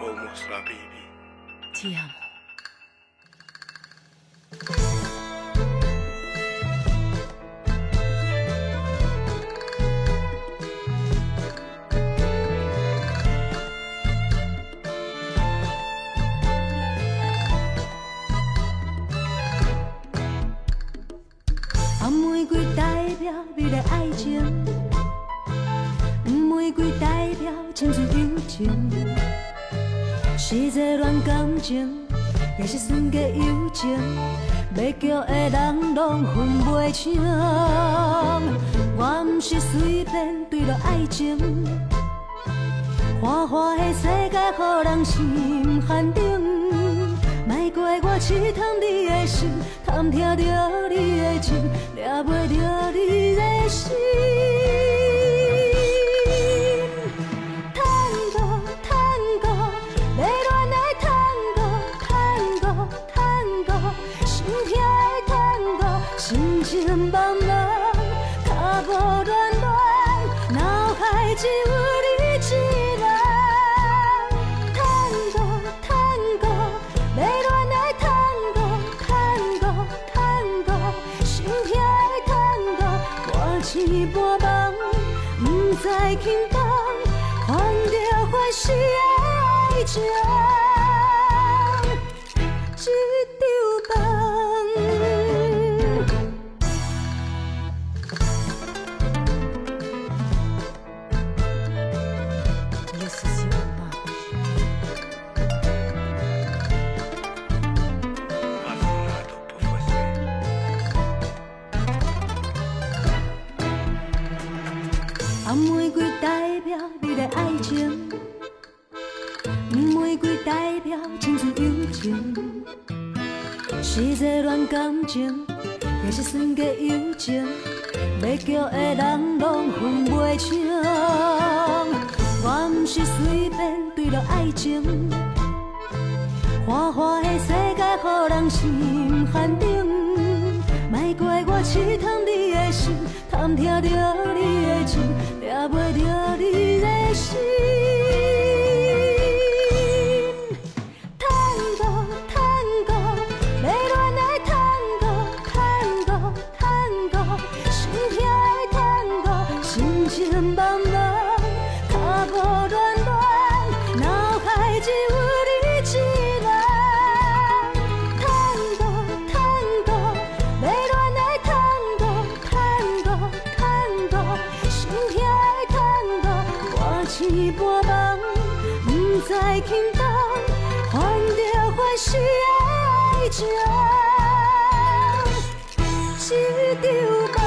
Almost la baby. Ti amo.玫瑰代表美丽爱情，玫瑰代表清纯友情，是一个恋感情，也是纯洁友情，要叫的人拢分袂清。我不是随便坠落爱情，花花的世界，予人心寒冷。莫怪我试探你的心，探听着你的情，抓袂着你的心。Tango Tango， 要恋爱 Tango Tango Tango， 心痛的 Tango， 心情茫茫，脚步乱乱，脑海只有你一人。一半梦，不知轻重，看着欢喜的爱情，一场梦。玫瑰代表美丽爱情，玫瑰代表清纯友情，是一个恋感情，也是纯洁友情，要叫的人拢分袂清。我不是随便坠落爱情，花花的世界，予人心寒冷。莫怪我试探你的心，探听着你的情，抓袂着你的心。Tango Tango， 要恋爱 Tango Tango Tango， 心痛的 Tango， 心情茫茫，脚步乱乱，脑海只有你一人。一半梦，不知轻重，看着欢喜的爱情，一场梦。